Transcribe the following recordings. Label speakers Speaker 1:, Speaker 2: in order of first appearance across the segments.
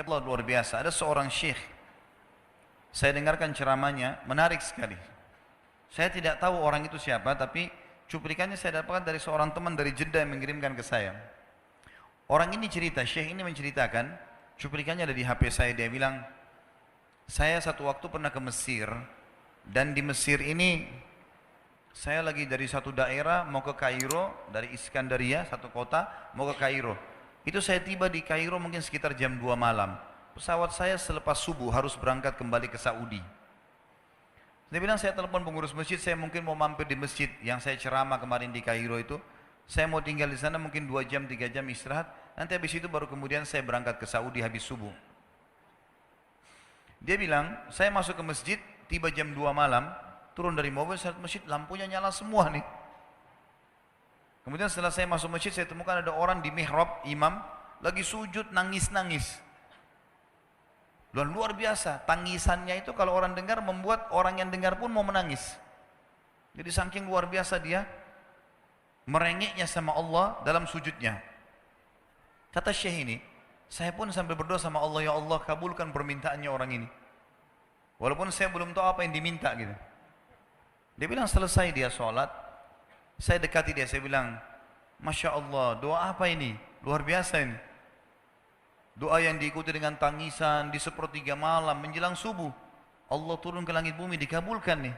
Speaker 1: Allah luar biasa. Ada seorang syekh, saya dengarkan ceramahnya, menarik sekali. Saya tidak tahu orang itu siapa, tapi cuplikannya saya dapatkan dari seorang teman dari Jeddah yang mengirimkan ke saya. Orang ini cerita, syekh ini menceritakan, cuplikannya ada di HP saya, dia bilang, saya satu waktu pernah ke Mesir, dan di Mesir ini, saya lagi dari satu daerah mau ke Kairo, dari Iskandaria, satu kota, mau ke Kairo. Itu saya tiba di Kairo mungkin sekitar jam 2 malam. Pesawat saya selepas subuh harus berangkat kembali ke Saudi. Dia bilang, saya telepon pengurus masjid, saya mungkin mau mampir di masjid yang saya ceramah kemarin di Kairo itu. Saya mau tinggal di sana mungkin 2 jam, 3 jam istirahat. Nanti habis itu baru kemudian saya berangkat ke Saudi habis subuh. Dia bilang, saya masuk ke masjid, tiba jam 2 malam, turun dari mobil, saya lihat masjid, lampunya nyala semua nih. Kemudian setelah saya masuk masjid, saya temukan ada orang di mihrab, imam, lagi sujud, nangis-nangis. Dan luar biasa, tangisannya itu kalau orang dengar, membuat orang yang dengar pun mau menangis. Jadi saking luar biasa dia, merengeknya sama Allah dalam sujudnya. Kata syekh ini, saya pun sambil berdoa sama Allah, ya Allah kabulkan permintaannya orang ini. Walaupun saya belum tahu apa yang diminta gitu. Dia bilang selesai dia sholat, saya dekati dia, saya bilang, Masya Allah, doa apa ini? Luar biasa ini. Doa yang diikuti dengan tangisan di sepertiga malam menjelang subuh. Allah turun ke langit bumi, dikabulkan nih.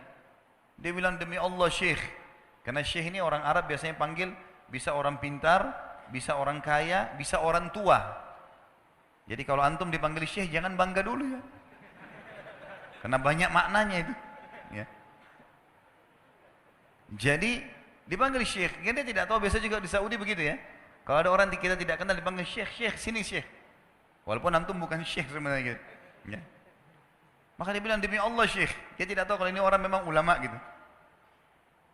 Speaker 1: Dia bilang, demi Allah syekh. Karena syekh ini orang Arab biasanya panggil, bisa orang pintar, bisa orang kaya, bisa orang tua. Jadi kalau antum dipanggil syekh, jangan bangga dulu ya. Karena banyak maknanya itu. Ya. Jadi dipanggil syekh, dia tidak tahu, biasa juga di Saudi begitu ya. Kalau ada orang kita tidak kenal dipanggil syekh, syekh, sini syekh. Walaupun antum bukan syekh sebenarnya gitu. Ya. Maka dia bilang, demi Allah syekh, dia tidak tahu kalau ini orang memang ulama gitu.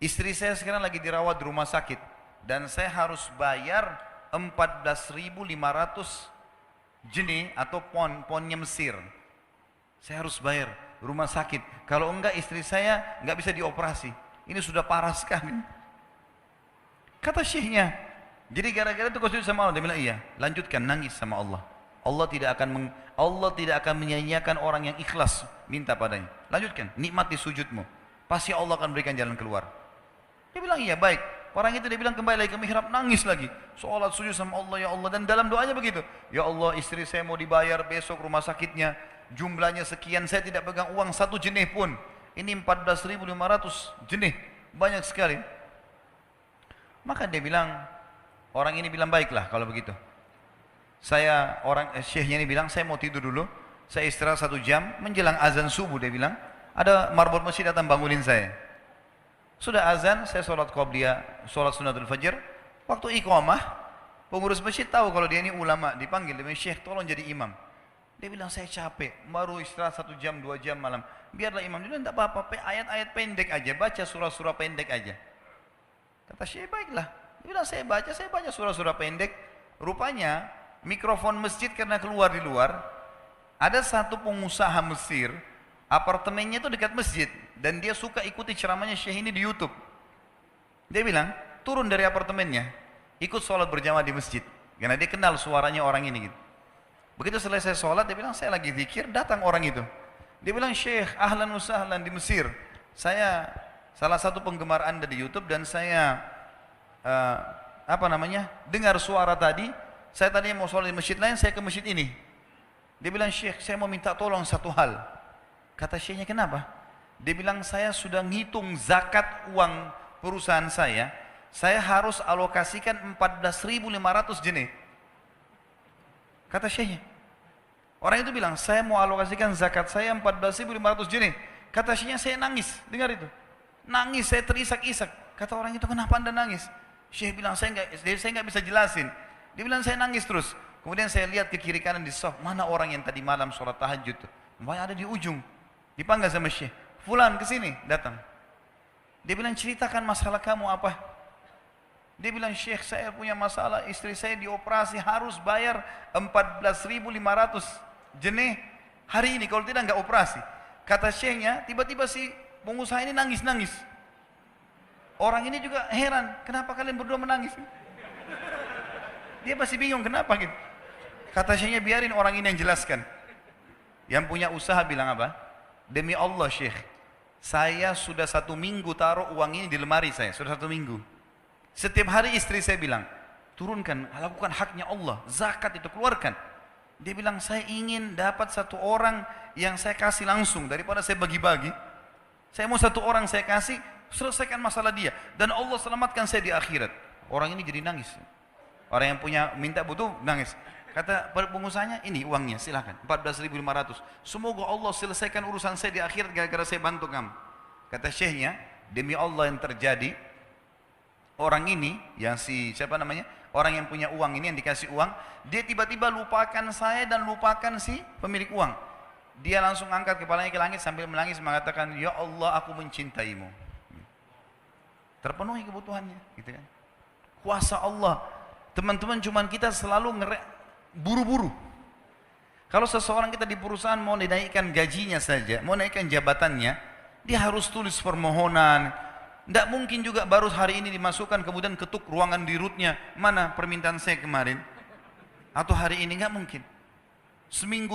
Speaker 1: Istri saya sekarang lagi dirawat di rumah sakit dan saya harus bayar 14.500 jenih atau ponnya Mesir. Saya harus bayar rumah sakit. Kalau enggak istri saya enggak bisa dioperasi. Ini sudah parah sekali. Kata syekhnya, jadi gara-gara itu kau sujud sama Allah. Dia bilang, iya, lanjutkan nangis sama Allah. Allah tidak akan menyia-nyiakan orang yang ikhlas minta padanya. Lanjutkan, nikmati sujudmu. Pasti Allah akan berikan jalan keluar. Dia bilang, iya baik. Orang itu dia bilang kembali lagi ke mihrab, nangis lagi. Sholat sujud sama Allah, ya Allah. Dan dalam doanya begitu. Ya Allah, istri saya mau dibayar besok rumah sakitnya. Jumlahnya sekian, saya tidak pegang uang 1 jenih pun. Ini 14.500 jenih. Banyak sekali. Maka dia bilang, orang ini bilang, baiklah kalau begitu. Syekhnya ini bilang, saya mau tidur dulu. Saya istirahat 1 jam, menjelang azan subuh dia bilang, ada marbot masjid datang bangunin saya. Sudah azan, saya sholat qobliyah, sholat sunnatul fajr. Waktu iqamah, pengurus masjid tahu kalau dia ini ulama, dipanggil, dia bilang, syekh tolong jadi imam. Dia bilang, saya capek, baru istirahat 1 jam, 2 jam malam. Biarlah imam. Dia bilang, tidak apa-apa, ayat-ayat pendek aja, baca surah-surah pendek aja. Kata syekh, baiklah. Dia bilang, saya baca surah-surah pendek. Rupanya, mikrofon masjid karena keluar di luar, ada satu pengusaha Mesir, apartemennya itu dekat masjid, dan dia suka ikuti ceramahnya syekh ini di YouTube. Dia bilang, turun dari apartemennya, ikut sholat berjamaah di masjid, karena dia kenal suaranya orang ini gitu. Begitu selesai sholat, dia bilang, saya lagi zikir, datang orang itu. Dia bilang, syekh, ahlan wa sahlan di Mesir. Saya salah satu penggemar Anda di YouTube, dan saya dengar suara tadi. Saya tadinya mau sholat di masjid lain, saya ke masjid ini. Dia bilang, syekh, saya mau minta tolong satu hal. Kata syekhnya, kenapa? Dia bilang, saya sudah ngitung zakat uang perusahaan saya harus alokasikan 14.500 jenih. Kata syekhnya. Orang itu bilang, saya mau alokasikan zakat saya 14.500 jenih. Kata syekhnya, saya nangis, dengar itu. Nangis, saya terisak-isak. Kata orang itu, kenapa anda nangis? Syekh bilang, saya nggak bisa jelasin. Dia bilang, saya nangis terus. Kemudian saya lihat ke kiri kanan di saf, mana orang yang tadi malam sholat tahajud tuh. Ada di ujung. Dipanggil sama syekh, fulan kesini, datang. Dia bilang, ceritakan masalah kamu apa? Dia bilang, syekh, saya punya masalah, istri saya dioperasi, harus bayar 14.500 jenih hari ini, kalau tidak nggak operasi. Kata syekhnya, tiba-tiba si pengusaha ini nangis-nangis. Orang ini juga heran, kenapa kalian berdua menangis? Dia masih bingung kenapa gitu. Kata syekhnya, biarin orang ini yang jelaskan. Yang punya usaha bilang apa? Demi Allah syekh, saya sudah 1 minggu taruh uang ini di lemari saya, sudah 1 minggu. Setiap hari istri saya bilang, turunkan, lakukan haknya Allah, zakat itu keluarkan. Dia bilang, saya ingin dapat 1 orang yang saya kasih langsung, daripada saya bagi-bagi. Saya mau 1 orang saya kasih, selesaikan masalah dia. Dan Allah selamatkan saya di akhirat. Orang ini jadi nangis. Orang yang punya minta butuh nangis. Kata pengusahanya, ini uangnya silahkan, 14.500. Semoga Allah selesaikan urusan saya di akhirat gara-gara saya bantu kamu. Kata syekhnya, demi Allah yang terjadi, orang ini, yang siapa namanya? Orang yang punya uang ini, yang dikasih uang, dia tiba-tiba lupakan saya dan lupakan si pemilik uang. Dia langsung angkat kepalanya ke langit sambil menangis mengatakan, ya Allah, aku mencintaimu. Terpenuhi kebutuhannya, gitu kan? Kuasa Allah. Teman-teman, cuman kita selalu buru-buru. Kalau seseorang kita di perusahaan mau dinaikkan gajinya saja, mau naikkan jabatannya, dia harus tulis permohonan. Tidak mungkin juga baru hari ini dimasukkan kemudian ketuk ruangan di rootnya, mana permintaan saya kemarin? Atau hari ini, nggak mungkin. Seminggu